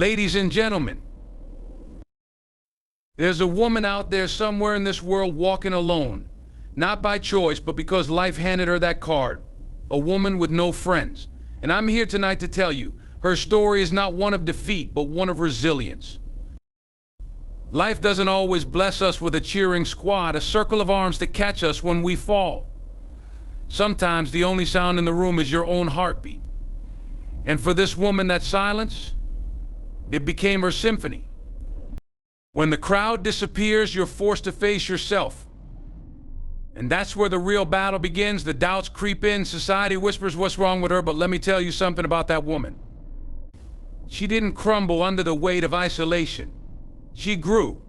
Ladies and gentlemen, there's a woman out there somewhere in this world walking alone, not by choice, but because life handed her that card. A woman with no friends. And I'm here tonight to tell you, her story is not one of defeat, but one of resilience. Life doesn't always bless us with a cheering squad, a circle of arms to catch us when we fall. Sometimes the only sound in the room is your own heartbeat. And for this woman, that silence, it became her symphony. When the crowd disappears, you're forced to face yourself. And that's where the real battle begins. The doubts creep in. Society whispers what's wrong with her, but let me tell you something about that woman. She didn't crumble under the weight of isolation. She grew.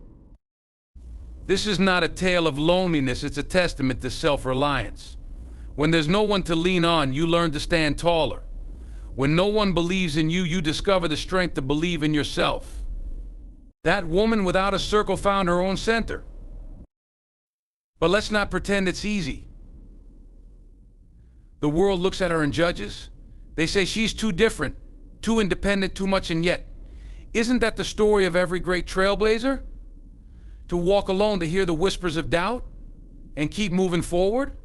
This is not a tale of loneliness, it's a testament to self-reliance. When there's no one to lean on, you learn to stand taller. When no one believes in you, you discover the strength to believe in yourself. That woman without a circle found her own center. But let's not pretend it's easy. The world looks at her and judges. They say she's too different, too independent, too much, and yet, isn't that the story of every great trailblazer? To walk alone, to hear the whispers of doubt, and keep moving forward?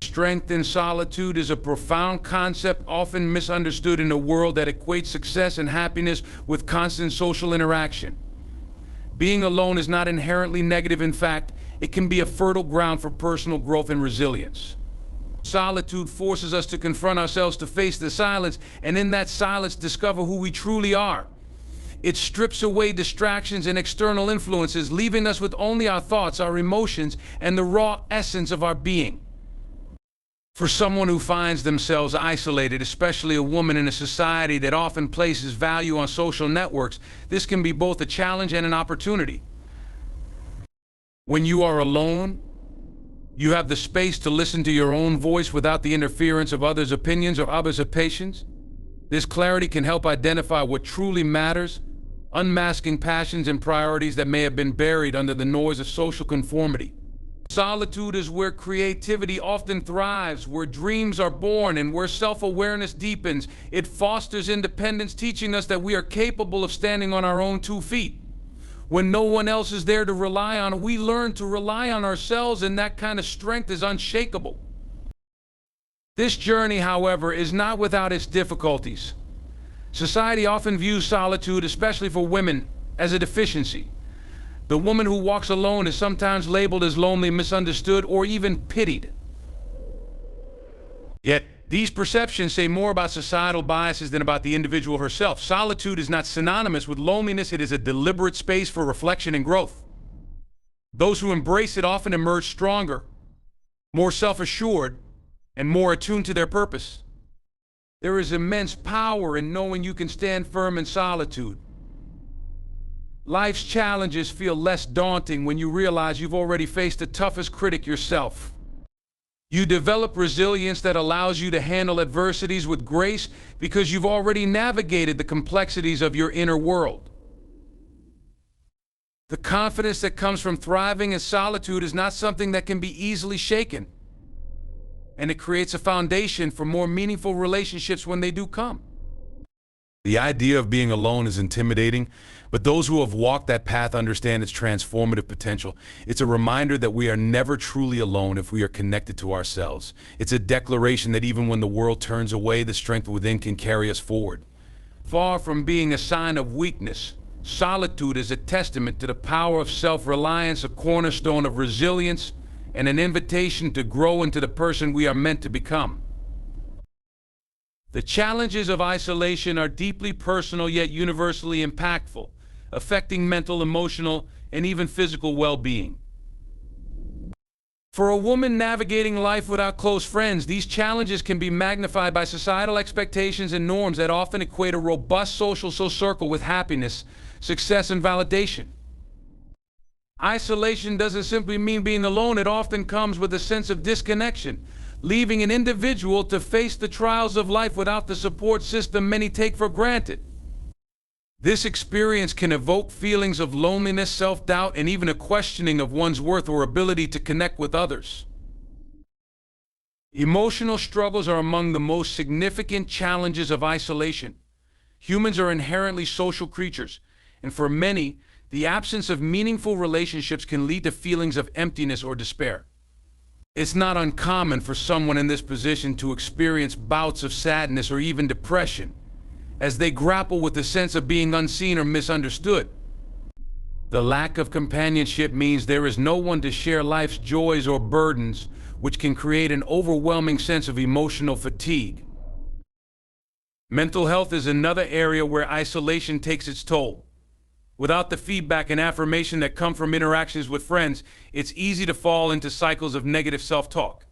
Strength in solitude is a profound concept often misunderstood in a world that equates success and happiness with constant social interaction. Being alone is not inherently negative. In fact, it can be a fertile ground for personal growth and resilience. Solitude forces us to confront ourselves, to face the silence, and in that silence discover who we truly are. It strips away distractions and external influences, leaving us with only our thoughts, our emotions, and the raw essence of our being. For someone who finds themselves isolated, especially a woman in a society that often places value on social networks, this can be both a challenge and an opportunity. When you are alone, you have the space to listen to your own voice without the interference of others' opinions or others' impatience. This clarity can help identify what truly matters, unmasking passions and priorities that may have been buried under the noise of social conformity. Solitude is where creativity often thrives, where dreams are born, and where self-awareness deepens. It fosters independence, teaching us that we are capable of standing on our own 2 feet. When no one else is there to rely on, we learn to rely on ourselves, and that kind of strength is unshakable. This journey, however, is not without its difficulties. Society often views solitude, especially for women, as a deficiency. The woman who walks alone is sometimes labeled as lonely, misunderstood, or even pitied. Yet, these perceptions say more about societal biases than about the individual herself. Solitude is not synonymous with loneliness. It is a deliberate space for reflection and growth. Those who embrace it often emerge stronger, more self-assured, and more attuned to their purpose. There is immense power in knowing you can stand firm in solitude. Life's challenges feel less daunting when you realize you've already faced the toughest critic yourself. You develop resilience that allows you to handle adversities with grace because you've already navigated the complexities of your inner world. The confidence that comes from thriving in solitude is not something that can be easily shaken, and it creates a foundation for more meaningful relationships when they do come. The idea of being alone is intimidating, but those who have walked that path understand its transformative potential. It's a reminder that we are never truly alone if we are connected to ourselves. It's a declaration that even when the world turns away, the strength within can carry us forward. Far from being a sign of weakness, solitude is a testament to the power of self-reliance, a cornerstone of resilience, and an invitation to grow into the person we are meant to become. The challenges of isolation are deeply personal yet universally impactful, affecting mental, emotional, and even physical well-being. For a woman navigating life without close friends, these challenges can be magnified by societal expectations and norms that often equate a robust social circle with happiness, success, and validation. Isolation doesn't simply mean being alone. It often comes with a sense of disconnection, leaving an individual to face the trials of life without the support system many take for granted. This experience can evoke feelings of loneliness, self-doubt, and even a questioning of one's worth or ability to connect with others. Emotional struggles are among the most significant challenges of isolation. Humans are inherently social creatures, and for many, the absence of meaningful relationships can lead to feelings of emptiness or despair. It's not uncommon for someone in this position to experience bouts of sadness or even depression, as they grapple with the sense of being unseen or misunderstood. The lack of companionship means there is no one to share life's joys or burdens, which can create an overwhelming sense of emotional fatigue. Mental health is another area where isolation takes its toll. Without the feedback and affirmation that come from interactions with friends, it's easy to fall into cycles of negative self-talk.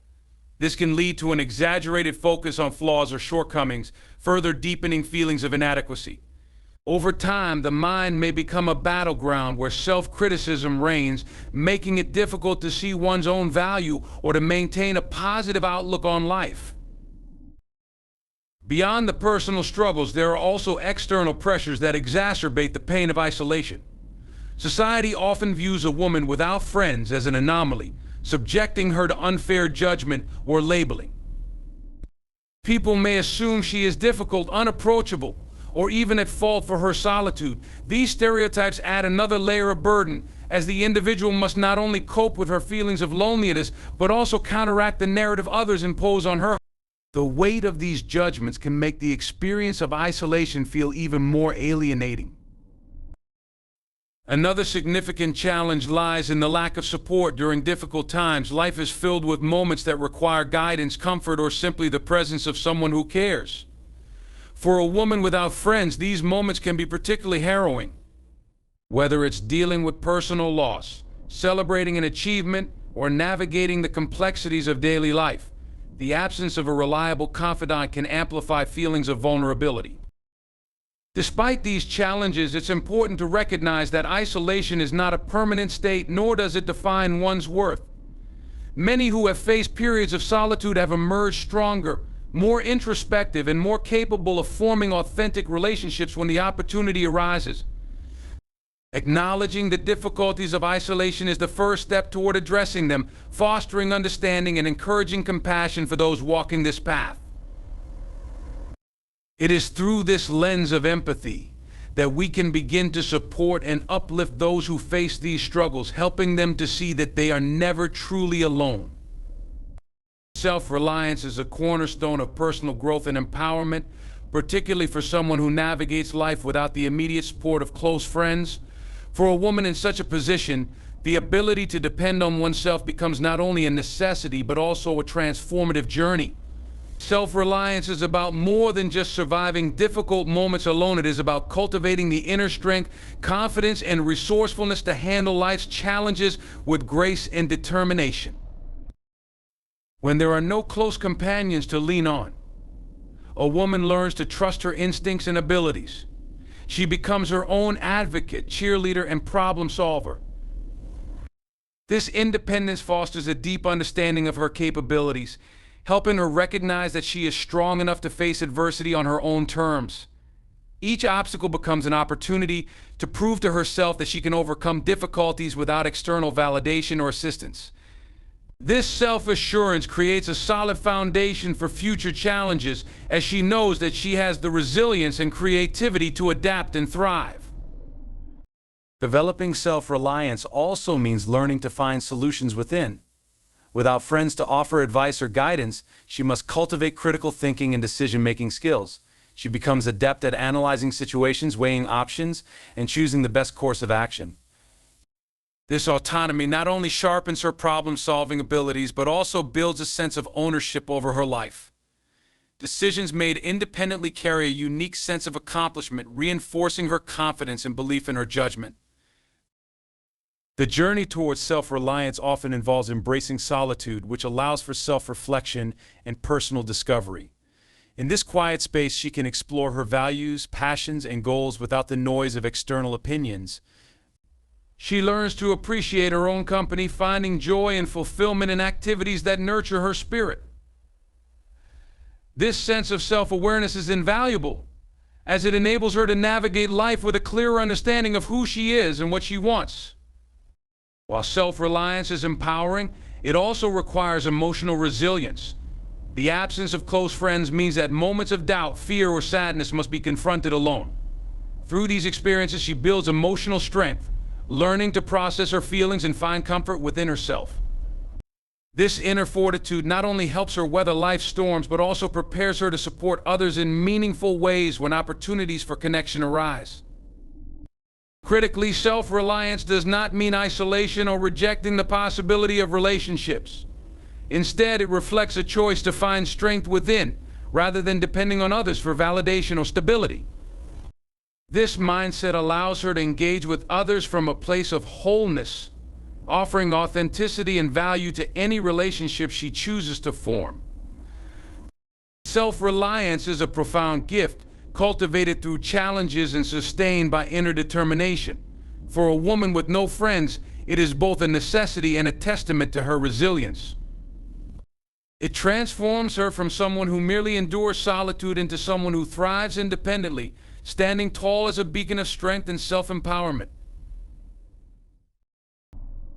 This can lead to an exaggerated focus on flaws or shortcomings, further deepening feelings of inadequacy. Over time, the mind may become a battleground where self-criticism reigns, making it difficult to see one's own value or to maintain a positive outlook on life. Beyond the personal struggles, there are also external pressures that exacerbate the pain of isolation. Society often views a woman without friends as an anomaly, subjecting her to unfair judgment or labeling. People may assume she is difficult, unapproachable, or even at fault for her solitude. These stereotypes add another layer of burden, as the individual must not only cope with her feelings of loneliness, but also counteract the narrative others impose on her. The weight of these judgments can make the experience of isolation feel even more alienating. Another significant challenge lies in the lack of support during difficult times. Life is filled with moments that require guidance, comfort, or simply the presence of someone who cares. For a woman without friends, these moments can be particularly harrowing. Whether it's dealing with personal loss, celebrating an achievement, or navigating the complexities of daily life, the absence of a reliable confidant can amplify feelings of vulnerability. Despite these challenges, it's important to recognize that isolation is not a permanent state, nor does it define one's worth. Many who have faced periods of solitude have emerged stronger, more introspective, and more capable of forming authentic relationships when the opportunity arises. Acknowledging the difficulties of isolation is the first step toward addressing them, fostering understanding and encouraging compassion for those walking this path. It is through this lens of empathy that we can begin to support and uplift those who face these struggles, helping them to see that they are never truly alone. Self-reliance is a cornerstone of personal growth and empowerment, particularly for someone who navigates life without the immediate support of close friends. For a woman in such a position, the ability to depend on oneself becomes not only a necessity, but also a transformative journey. Self-reliance is about more than just surviving difficult moments alone. It is about cultivating the inner strength, confidence, and resourcefulness to handle life's challenges with grace and determination. When there are no close companions to lean on, a woman learns to trust her instincts and abilities. She becomes her own advocate, cheerleader, and problem solver. This independence fosters a deep understanding of her capabilities, helping her recognize that she is strong enough to face adversity on her own terms. Each obstacle becomes an opportunity to prove to herself that she can overcome difficulties without external validation or assistance. This self-assurance creates a solid foundation for future challenges, as she knows that she has the resilience and creativity to adapt and thrive. Developing self-reliance also means learning to find solutions within. Without friends to offer advice or guidance, she must cultivate critical thinking and decision-making skills. She becomes adept at analyzing situations, weighing options, and choosing the best course of action. This autonomy not only sharpens her problem-solving abilities, but also builds a sense of ownership over her life. Decisions made independently carry a unique sense of accomplishment, reinforcing her confidence and belief in her judgment. The journey towards self-reliance often involves embracing solitude, which allows for self-reflection and personal discovery. In this quiet space, she can explore her values, passions, and goals without the noise of external opinions. She learns to appreciate her own company, finding joy and fulfillment in activities that nurture her spirit. This sense of self-awareness is invaluable, as it enables her to navigate life with a clearer understanding of who she is and what she wants. While self-reliance is empowering, it also requires emotional resilience. The absence of close friends means that moments of doubt, fear, or sadness must be confronted alone. Through these experiences, she builds emotional strength, learning to process her feelings and find comfort within herself. This inner fortitude not only helps her weather life's storms, but also prepares her to support others in meaningful ways when opportunities for connection arise. Critically, self-reliance does not mean isolation or rejecting the possibility of relationships. Instead, it reflects a choice to find strength within, rather than depending on others for validation or stability. This mindset allows her to engage with others from a place of wholeness, offering authenticity and value to any relationship she chooses to form. Self-reliance is a profound gift, cultivated through challenges and sustained by inner determination. For a woman with no friends, it is both a necessity and a testament to her resilience. It transforms her from someone who merely endures solitude into someone who thrives independently, standing tall as a beacon of strength and self-empowerment.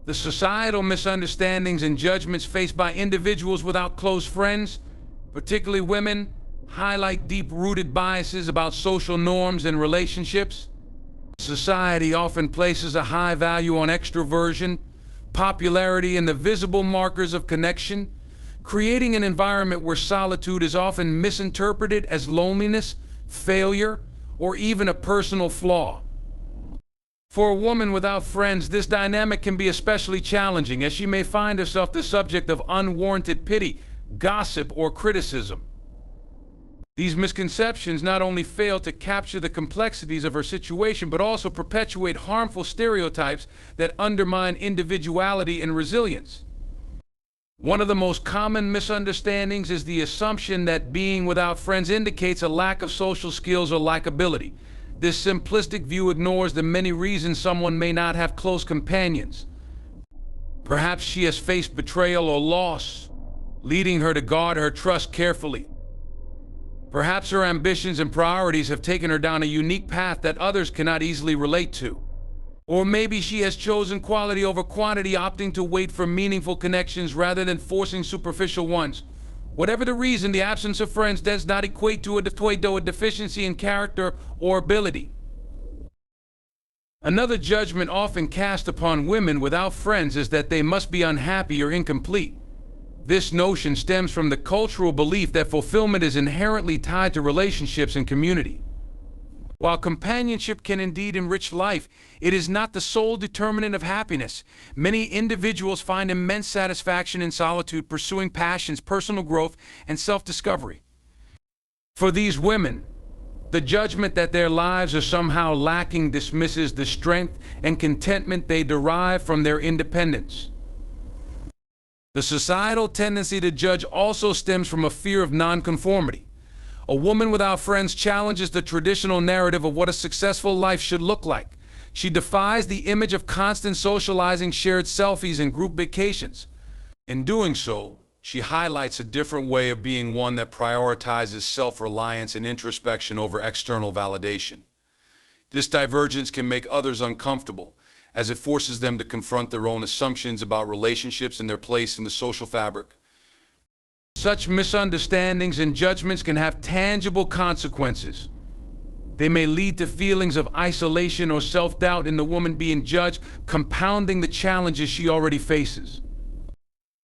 The societal misunderstandings and judgments faced by individuals without close friends, particularly women, highlight deep-rooted biases about social norms and relationships. Society often places a high value on extroversion, popularity, and the visible markers of connection, creating an environment where solitude is often misinterpreted as loneliness, failure, or even a personal flaw. For a woman without friends, this dynamic can be especially challenging, as she may find herself the subject of unwarranted pity, gossip, or criticism. These misconceptions not only fail to capture the complexities of her situation, but also perpetuate harmful stereotypes that undermine individuality and resilience. One of the most common misunderstandings is the assumption that being without friends indicates a lack of social skills or likability. This simplistic view ignores the many reasons someone may not have close companions. Perhaps she has faced betrayal or loss, leading her to guard her trust carefully. Perhaps her ambitions and priorities have taken her down a unique path that others cannot easily relate to. Or maybe she has chosen quality over quantity, opting to wait for meaningful connections rather than forcing superficial ones. Whatever the reason, the absence of friends does not equate to a deficiency in character or ability. Another judgment often cast upon women without friends is that they must be unhappy or incomplete. This notion stems from the cultural belief that fulfillment is inherently tied to relationships and community. While companionship can indeed enrich life, it is not the sole determinant of happiness. Many individuals find immense satisfaction in solitude, pursuing passions, personal growth, and self-discovery. For these women, the judgment that their lives are somehow lacking dismisses the strength and contentment they derive from their independence. The societal tendency to judge also stems from a fear of nonconformity. A woman without friends challenges the traditional narrative of what a successful life should look like. She defies the image of constant socializing, shared selfies, and group vacations. In doing so, she highlights a different way of being, one that prioritizes self-reliance and introspection over external validation. This divergence can make others uncomfortable, as it forces them to confront their own assumptions about relationships and their place in the social fabric. Such misunderstandings and judgments can have tangible consequences. They may lead to feelings of isolation or self-doubt in the woman being judged, compounding the challenges she already faces.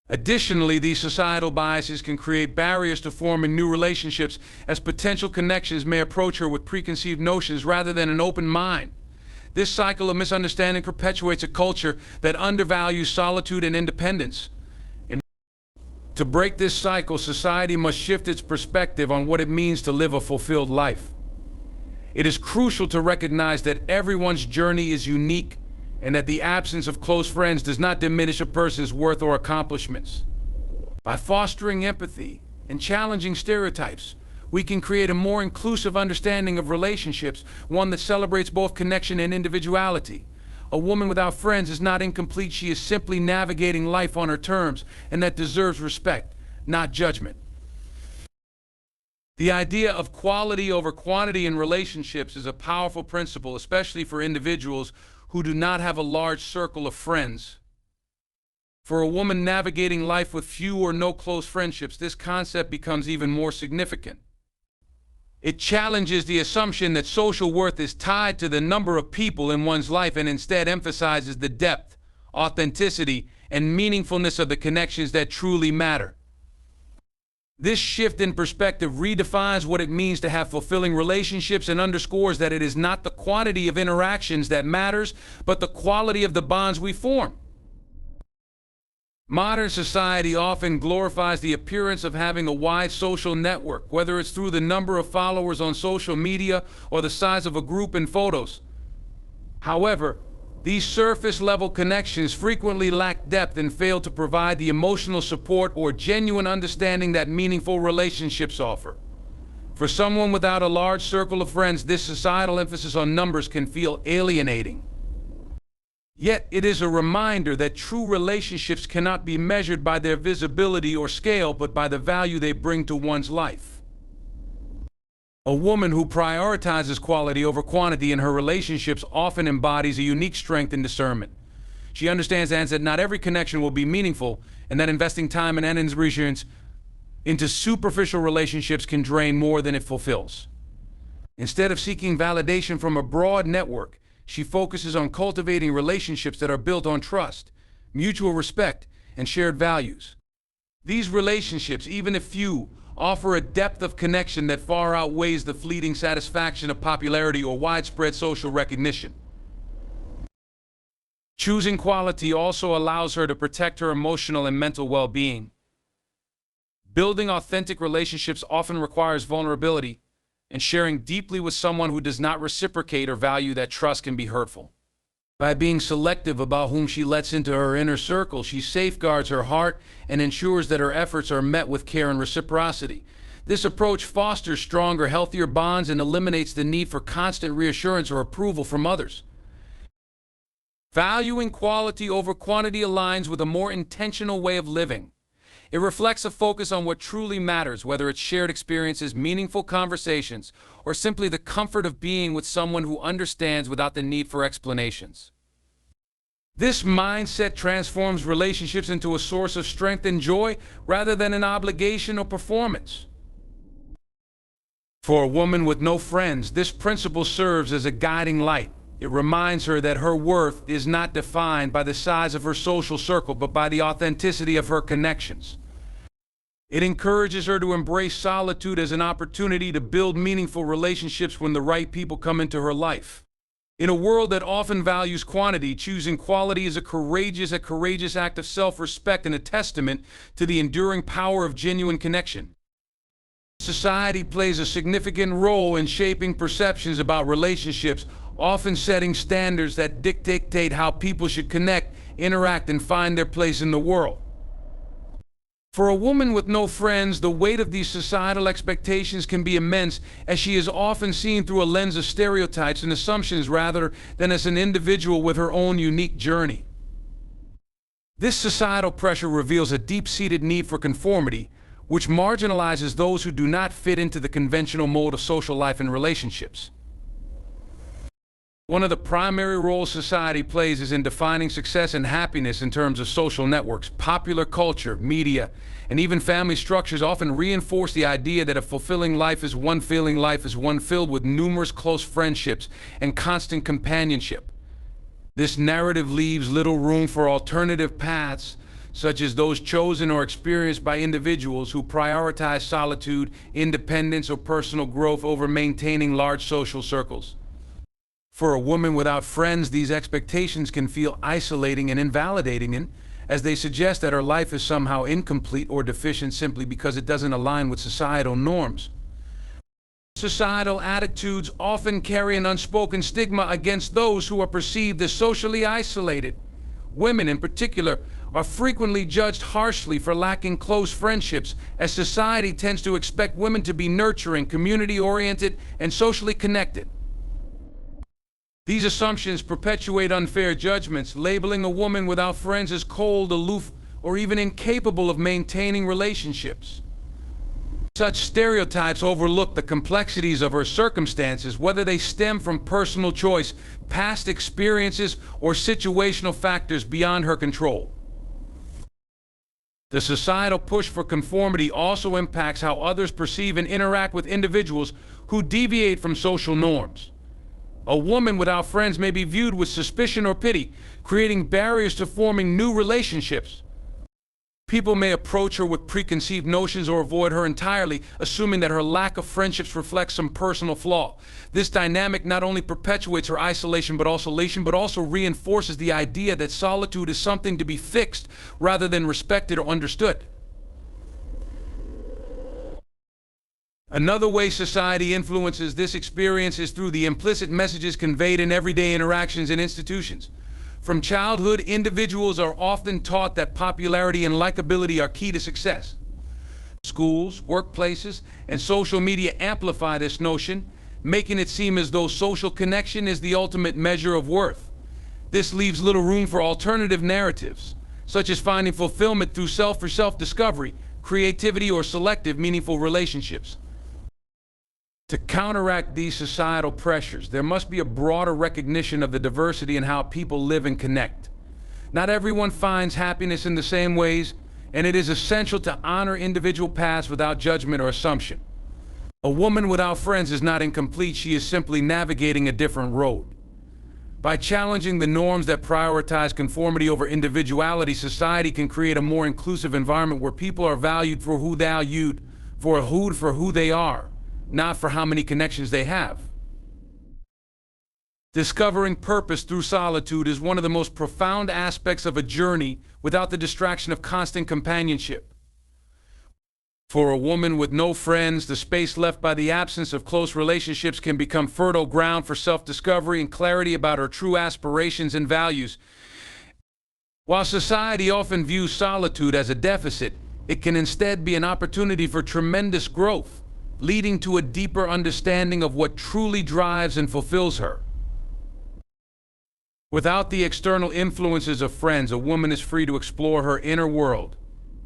Additionally, these societal biases can create barriers to forming new relationships, as potential connections may approach her with preconceived notions rather than an open mind. This cycle of misunderstanding perpetuates a culture that undervalues solitude and independence. To break this cycle, society must shift its perspective on what it means to live a fulfilled life. It is crucial to recognize that everyone's journey is unique and that the absence of close friends does not diminish a person's worth or accomplishments. By fostering empathy and challenging stereotypes, we can create a more inclusive understanding of relationships, one that celebrates both connection and individuality. A woman without friends is not incomplete, she is simply navigating life on her terms, and that deserves respect, not judgment. The idea of quality over quantity in relationships is a powerful principle, especially for individuals who do not have a large circle of friends. For a woman navigating life with few or no close friendships, this concept becomes even more significant. It challenges the assumption that social worth is tied to the number of people in one's life and instead emphasizes the depth, authenticity, and meaningfulness of the connections that truly matter. This shift in perspective redefines what it means to have fulfilling relationships and underscores that it is not the quantity of interactions that matters, but the quality of the bonds we form. Modern society often glorifies the appearance of having a wide social network, whether it's through the number of followers on social media or the size of a group in photos. However, these surface-level connections frequently lack depth and fail to provide the emotional support or genuine understanding that meaningful relationships offer. For someone without a large circle of friends, this societal emphasis on numbers can feel alienating. Yet it is a reminder that true relationships cannot be measured by their visibility or scale, but by the value they bring to one's life. A woman who prioritizes quality over quantity in her relationships often embodies a unique strength and discernment. She understands that not every connection will be meaningful, and that investing time and energy into superficial relationships can drain more than it fulfills. Instead of seeking validation from a broad network, she focuses on cultivating relationships that are built on trust, mutual respect, and shared values. These relationships, even if few, offer a depth of connection that far outweighs the fleeting satisfaction of popularity or widespread social recognition. Choosing quality also allows her to protect her emotional and mental well-being. Building authentic relationships often requires vulnerability, and sharing deeply with someone who does not reciprocate or value that trust can be hurtful. By being selective about whom she lets into her inner circle, she safeguards her heart and ensures that her efforts are met with care and reciprocity. This approach fosters stronger, healthier bonds and eliminates the need for constant reassurance or approval from others. Valuing quality over quantity aligns with a more intentional way of living. It reflects a focus on what truly matters, whether it's shared experiences, meaningful conversations, or simply the comfort of being with someone who understands without the need for explanations. This mindset transforms relationships into a source of strength and joy rather than an obligation or performance. For a woman with no friends, this principle serves as a guiding light. It reminds her that her worth is not defined by the size of her social circle, but by the authenticity of her connections. It encourages her to embrace solitude as an opportunity to build meaningful relationships when the right people come into her life. In a world that often values quantity, choosing quality is a courageous act of self-respect and a testament to the enduring power of genuine connection. Society plays a significant role in shaping perceptions about relationships, often setting standards that dictate how people should connect, interact, and find their place in the world. For a woman with no friends, the weight of these societal expectations can be immense, as she is often seen through a lens of stereotypes and assumptions rather than as an individual with her own unique journey. This societal pressure reveals a deep-seated need for conformity, which marginalizes those who do not fit into the conventional mold of social life and relationships. One of the primary roles society plays is in defining success and happiness in terms of social networks. Popular culture, media, and even family structures often reinforce the idea that a fulfilling life is one filled with numerous close friendships and constant companionship. This narrative leaves little room for alternative paths, such as those chosen or experienced by individuals who prioritize solitude, independence, or personal growth over maintaining large social circles. For a woman without friends, these expectations can feel isolating and invalidating, as they suggest that her life is somehow incomplete or deficient simply because it doesn't align with societal norms. Societal attitudes often carry an unspoken stigma against those who are perceived as socially isolated. Women, in particular, are frequently judged harshly for lacking close friendships, as society tends to expect women to be nurturing, community-oriented, and socially connected. These assumptions perpetuate unfair judgments, labeling a woman without friends as cold, aloof, or even incapable of maintaining relationships. Such stereotypes overlook the complexities of her circumstances, whether they stem from personal choice, past experiences, or situational factors beyond her control. The societal push for conformity also impacts how others perceive and interact with individuals who deviate from social norms. A woman without friends may be viewed with suspicion or pity, creating barriers to forming new relationships. People may approach her with preconceived notions or avoid her entirely, assuming that her lack of friendships reflects some personal flaw. This dynamic not only perpetuates her isolation but also reinforces the idea that solitude is something to be fixed rather than respected or understood. Another way society influences this experience is through the implicit messages conveyed in everyday interactions and institutions. From childhood, individuals are often taught that popularity and likability are key to success. Schools, workplaces, and social media amplify this notion, making it seem as though social connection is the ultimate measure of worth. This leaves little room for alternative narratives, such as finding fulfillment through self-discovery, creativity, or selective, meaningful relationships. To counteract these societal pressures, there must be a broader recognition of the diversity in how people live and connect. Not everyone finds happiness in the same ways, and it is essential to honor individual paths without judgment or assumption. A woman without friends is not incomplete, she is simply navigating a different road. By challenging the norms that prioritize conformity over individuality, society can create a more inclusive environment where people are valued for who they are, not for how many connections they have. Discovering purpose through solitude is one of the most profound aspects of a journey without the distraction of constant companionship. For a woman with no friends, the space left by the absence of close relationships can become fertile ground for self-discovery and clarity about her true aspirations and values. While society often views solitude as a deficit, it can instead be an opportunity for tremendous growth, leading to a deeper understanding of what truly drives and fulfills her. Without the external influences of friends, a woman is free to explore her inner world.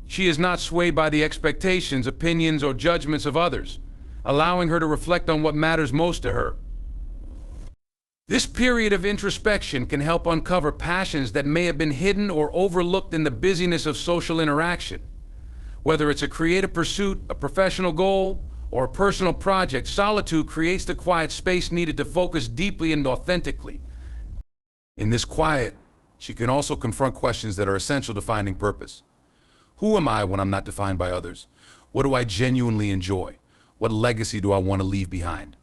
She is not swayed by the expectations, opinions, or judgments of others, allowing her to reflect on what matters most to her. This period of introspection can help uncover passions that may have been hidden or overlooked in the busyness of social interaction. Whether it's a creative pursuit, a professional goal, or a personal project, solitude creates the quiet space needed to focus deeply and authentically. In this quiet, she can also confront questions that are essential to finding purpose. Who am I when I'm not defined by others? What do I genuinely enjoy? What legacy do I want to leave behind?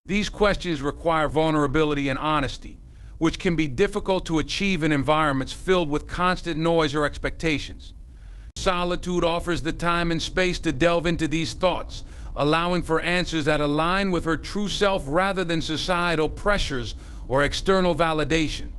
These questions require vulnerability and honesty, which can be difficult to achieve in environments filled with constant noise or expectations. Solitude offers the time and space to delve into these thoughts, allowing for answers that align with her true self rather than societal pressures or external validation.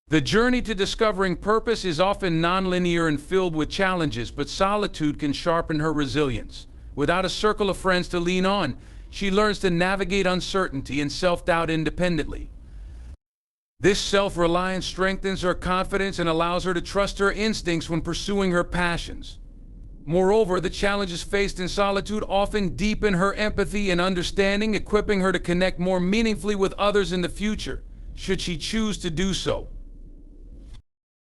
The journey to discovering purpose is often nonlinear and filled with challenges, but solitude can sharpen her resilience. Without a circle of friends to lean on, she learns to navigate uncertainty and self-doubt independently. This self-reliance strengthens her confidence and allows her to trust her instincts when pursuing her passions. Moreover, the challenges faced in solitude often deepen her empathy and understanding, equipping her to connect more meaningfully with others in the future, should she choose to do so.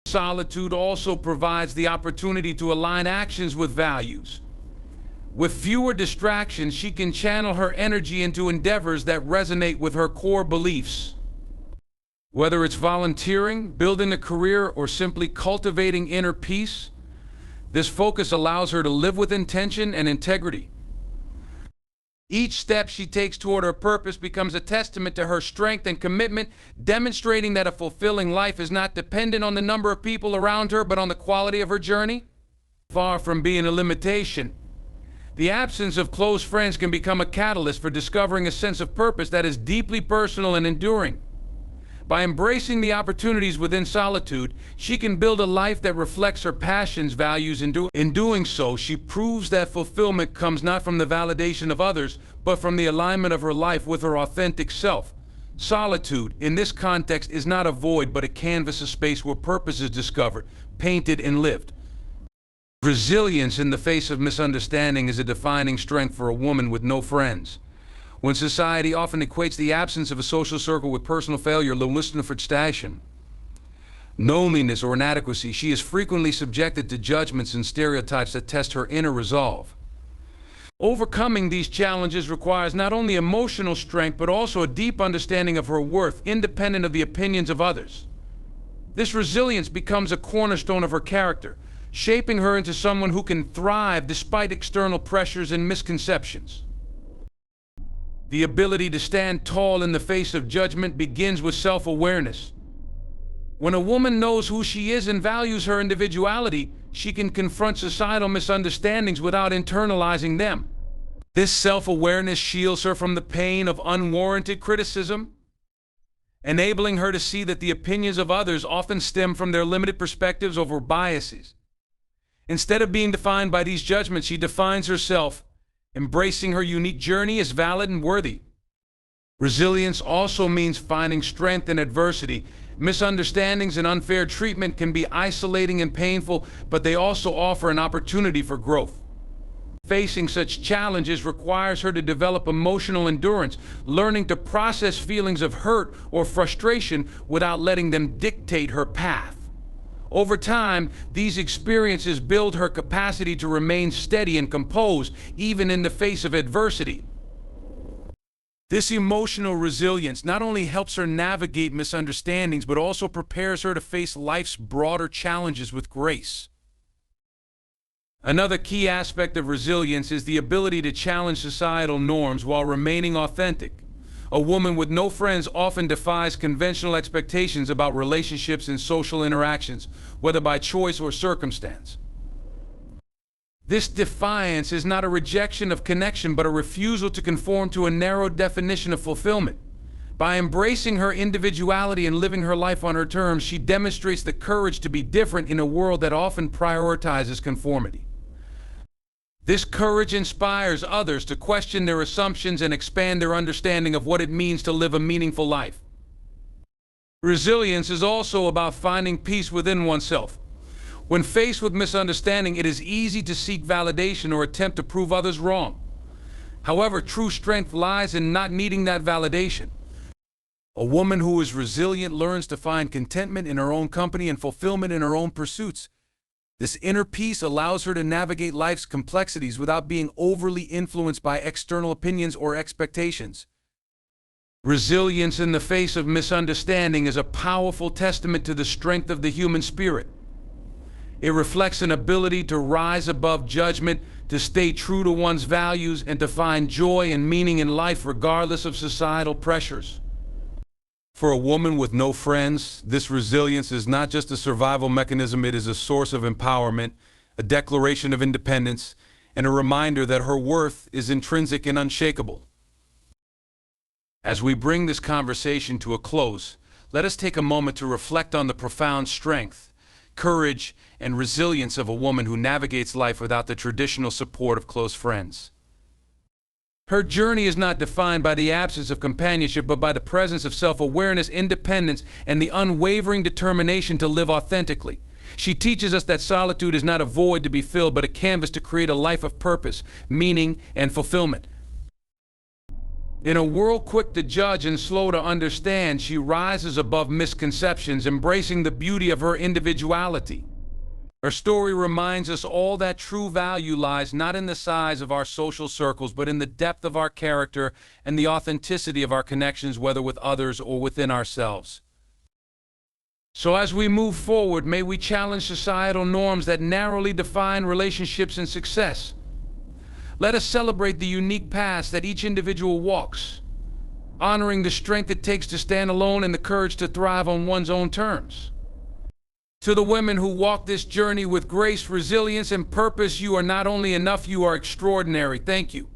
Solitude also provides the opportunity to align actions with values. With fewer distractions, she can channel her energy into endeavors that resonate with her core beliefs. Whether it's volunteering, building a career, or simply cultivating inner peace, this focus allows her to live with intention and integrity. Each step she takes toward her purpose becomes a testament to her strength and commitment, demonstrating that a fulfilling life is not dependent on the number of people around her, but on the quality of her journey. Far from being a limitation, the absence of close friends can become a catalyst for discovering a sense of purpose that is deeply personal and enduring. By embracing the opportunities within solitude, she can build a life that reflects her passions, values, and in doing so, she proves that fulfillment comes not from the validation of others, but from the alignment of her life with her authentic self. Solitude, in this context, is not a void, but a canvas, a space where purpose is discovered, painted, and lived. Resilience in the face of misunderstanding is a defining strength for a woman with no friends. When society often equates the absence of a social circle with personal failure, loneliness, or inadequacy, she is frequently subjected to judgments and stereotypes that test her inner resolve. Overcoming these challenges requires not only emotional strength, but also a deep understanding of her worth, independent of the opinions of others. This resilience becomes a cornerstone of her character, shaping her into someone who can thrive despite external pressures and misconceptions. The ability to stand tall in the face of judgment begins with self-awareness. When a woman knows who she is and values her individuality, she can confront societal misunderstandings without internalizing them. This self-awareness shields her from the pain of unwarranted criticism, enabling her to see that the opinions of others often stem from their limited perspectives or biases. Instead of being defined by these judgments, she defines herself, embracing her unique journey as valid and worthy. Resilience also means finding strength in adversity. Misunderstandings and unfair treatment can be isolating and painful, but they also offer an opportunity for growth. Facing such challenges requires her to develop emotional endurance, learning to process feelings of hurt or frustration without letting them dictate her path. Over time, these experiences build her capacity to remain steady and composed, even in the face of adversity. This emotional resilience not only helps her navigate misunderstandings, but also prepares her to face life's broader challenges with grace. Another key aspect of resilience is the ability to challenge societal norms while remaining authentic. A woman with no friends often defies conventional expectations about relationships and social interactions, whether by choice or circumstance. This defiance is not a rejection of connection, but a refusal to conform to a narrow definition of fulfillment. By embracing her individuality and living her life on her terms, she demonstrates the courage to be different in a world that often prioritizes conformity. This courage inspires others to question their assumptions and expand their understanding of what it means to live a meaningful life. Resilience is also about finding peace within oneself. When faced with misunderstanding, it is easy to seek validation or attempt to prove others wrong. However, true strength lies in not needing that validation. A woman who is resilient learns to find contentment in her own company and fulfillment in her own pursuits. This inner peace allows her to navigate life's complexities without being overly influenced by external opinions or expectations. Resilience in the face of misunderstanding is a powerful testament to the strength of the human spirit. It reflects an ability to rise above judgment, to stay true to one's values, and to find joy and meaning in life regardless of societal pressures. For a woman with no friends, this resilience is not just a survival mechanism, it is a source of empowerment, a declaration of independence, and a reminder that her worth is intrinsic and unshakable. As we bring this conversation to a close, let us take a moment to reflect on the profound strength, courage, and resilience of a woman who navigates life without the traditional support of close friends. Her journey is not defined by the absence of companionship, but by the presence of self-awareness, independence, and the unwavering determination to live authentically. She teaches us that solitude is not a void to be filled, but a canvas to create a life of purpose, meaning, and fulfillment. In a world quick to judge and slow to understand, she rises above misconceptions, embracing the beauty of her individuality. Her story reminds us all that true value lies not in the size of our social circles, but in the depth of our character and the authenticity of our connections, whether with others or within ourselves. So as we move forward, may we challenge societal norms that narrowly define relationships and success. Let us celebrate the unique paths that each individual walks, honoring the strength it takes to stand alone and the courage to thrive on one's own terms. To the women who walk this journey with grace, resilience, and purpose, you are not only enough, you are extraordinary. Thank you.